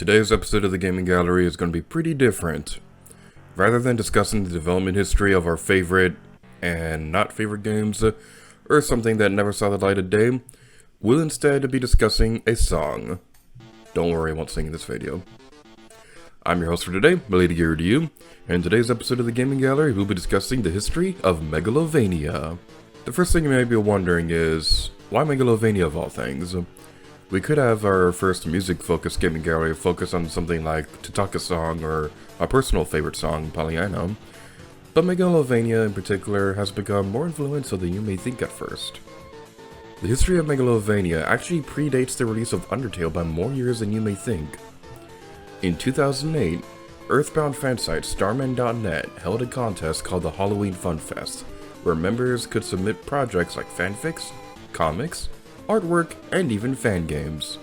Today's episode of the Gaming Gallery is going to be pretty different. Rather than discussing the development history of our favorite and not favorite games, or something that never saw the light of day, we'll instead be discussing a song. Don't worry, I won't sing in this video. I'm your host for today, L8RG8R2U, and in today's episode of the Gaming Gallery, we'll be discussing the history of Megalovania. The first thing you may be wondering is, why Megalovania of all things? We could have our first music-focused gaming gallery focus on something like Tataka's song or our personal favorite song, Pollyanna, but Megalovania in particular has become more influential than you may think at first. The history of Megalovania actually predates the release of Undertale by more years than you may think. In 2008, EarthBound fansite Starman.net held a contest called the Halloween Fun Fest, where members could submit projects like fanfics, comics, artwork, and even fan games.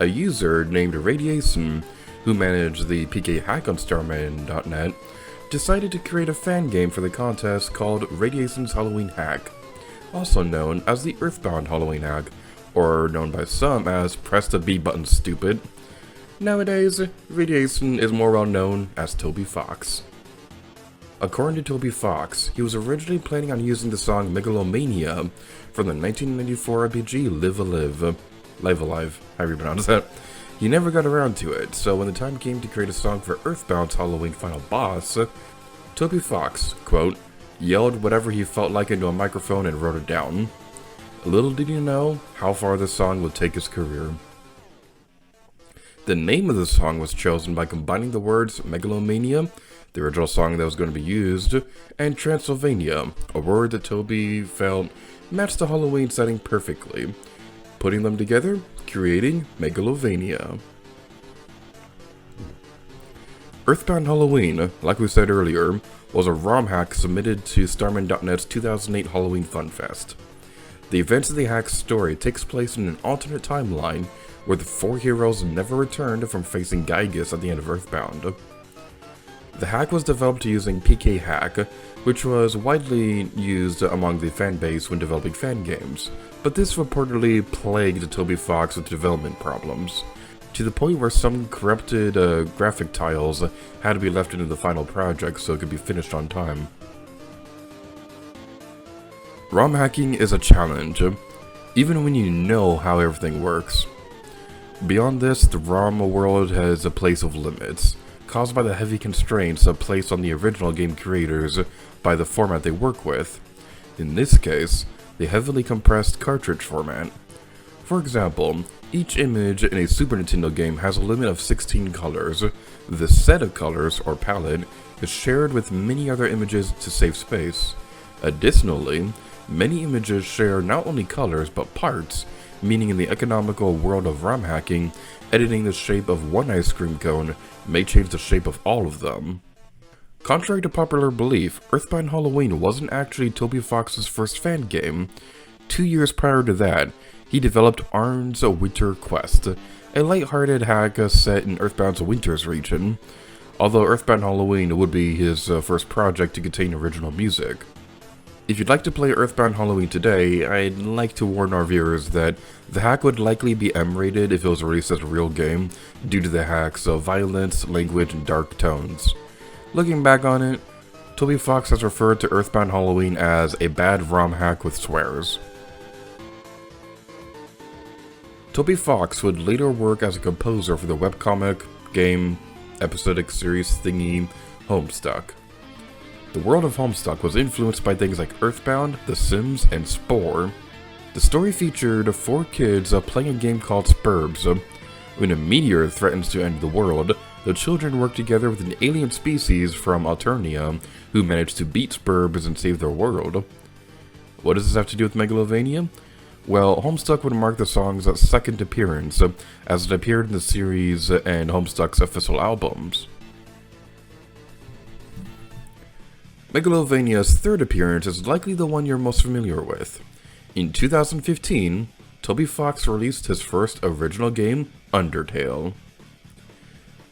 A user named Radiation, who managed the PK hack on Starman.net, decided to create a fan game for the contest called Radiation's Halloween Hack, also known as the EarthBound Halloween Hack, or known by some as Press the B Button Stupid. Nowadays, Radiation is more well known as Toby Fox. According to Toby Fox, he was originally planning on using the song Megalovania from the 1994 RPG Live Alive, however you pronounce that. He never got around to it, so when the time came to create a song for EarthBound's Halloween final boss, Toby Fox, quote, yelled whatever he felt like into a microphone and wrote it down. Little did he know how far this song would take his career. The name of the song was chosen by combining the words Megalomania, the original song that was going to be used, and Transylvania, a word that Toby felt matched the Halloween setting perfectly, putting them together, creating Megalovania. EarthBound Halloween, like we said earlier, was a ROM hack submitted to Starman.net's 2008 Halloween Fun Fest. The events of the hack's story takes place in an alternate timeline where the four heroes never returned from facing Gygus at the end of EarthBound. The hack was developed using PK Hack, which was widely used among the fanbase when developing fan games, but this reportedly plagued Toby Fox with development problems, to the point where some corrupted graphic tiles had to be left into the final project so it could be finished on time. ROM hacking is a challenge, even when you know how everything works. Beyond this, the ROM world has a place of limits, caused by the heavy constraints placed on the original game creators by the format they work with. In this case, the heavily compressed cartridge format. For example, each image in a Super Nintendo game has a limit of 16 colors. This set of colors, or palette, is shared with many other images to save space. Additionally, many images share not only colors but parts, meaning in the economical world of ROM hacking, editing the shape of one ice cream cone may change the shape of all of them. Contrary to popular belief, EarthBound Halloween wasn't actually Toby Fox's first fan game. 2 years prior to that, he developed Arn's Winter Quest, a light-hearted hack set in EarthBound's Winters region, although EarthBound Halloween would be his first project to contain original music. If you'd like to play EarthBound Halloween today, I'd like to warn our viewers that the hack would likely be M-rated if it was released as a real game, due to the hack's violence, language, and dark tones. Looking back on it, Toby Fox has referred to EarthBound Halloween as a bad ROM hack with swears. Toby Fox would later work as a composer for the webcomic, game, episodic series thingy, Homestuck. The world of Homestuck was influenced by things like EarthBound, The Sims, and Spore. The story featured 4 kids playing a game called Spurbs. When a meteor threatens to end the world, the children work together with an alien species from Alternia, who manage to beat Spurbs and save their world. What does this have to do with Megalovania? Well, Homestuck would mark the song's second appearance, as it appeared in the series and Homestuck's official albums. Megalovania's third appearance is likely the one you're most familiar with. In 2015, Toby Fox released his first original game, Undertale.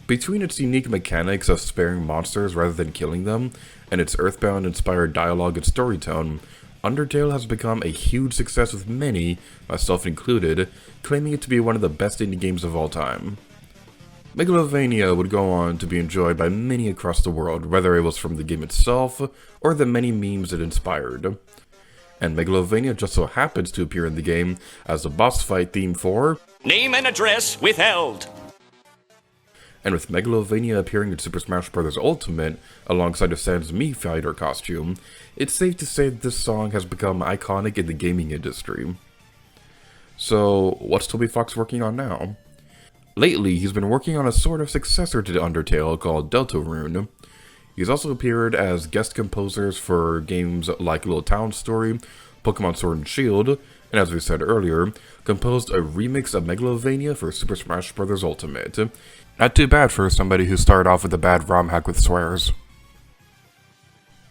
Between its unique mechanics of sparing monsters rather than killing them, and its EarthBound-inspired dialogue and story tone, Undertale has become a huge success with many, myself included, claiming it to be one of the best indie games of all time. Megalovania would go on to be enjoyed by many across the world, whether it was from the game itself or the many memes it inspired. And Megalovania just so happens to appear in the game as the boss fight theme for Name and address withheld. And with Megalovania appearing in Super Smash Bros. Ultimate alongside of Sans Mii fighter costume, it's safe to say that this song has become iconic in the gaming industry. So, what's Toby Fox working on now? Lately, he's been working on a sort of successor to Undertale called Deltarune. He's also appeared as guest composers for games like Little Town Story, Pokemon Sword and Shield, and as we said earlier, composed a remix of Megalovania for Super Smash Bros. Ultimate. Not too bad for somebody who started off with a bad ROM hack with swears.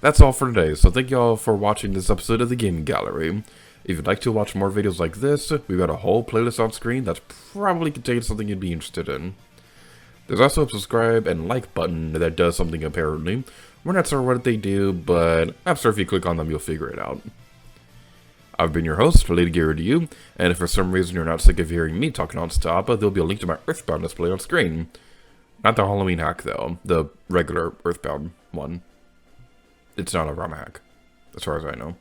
That's all for today, so thank you all for watching this episode of the Gaming Gallery. If you'd like to watch more videos like this, we've got a whole playlist on screen that's probably contains something you'd be interested in. There's also a subscribe and like button that does something apparently. We're not sure what they do, but I'm sure if you click on them you'll figure it out. I've been your host, Lady Gear to you, and if for some reason you're not sick of hearing me talk non-stop, there'll be a link to my EarthBound display on screen. Not the Halloween hack though, the regular EarthBound one. It's not a ROM hack, as far as I know.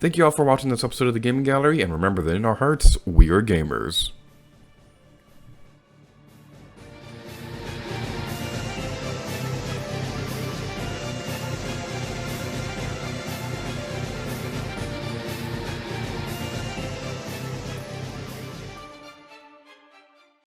Thank you all for watching this episode of the Gaming Gallery, and remember that in our hearts, we are gamers.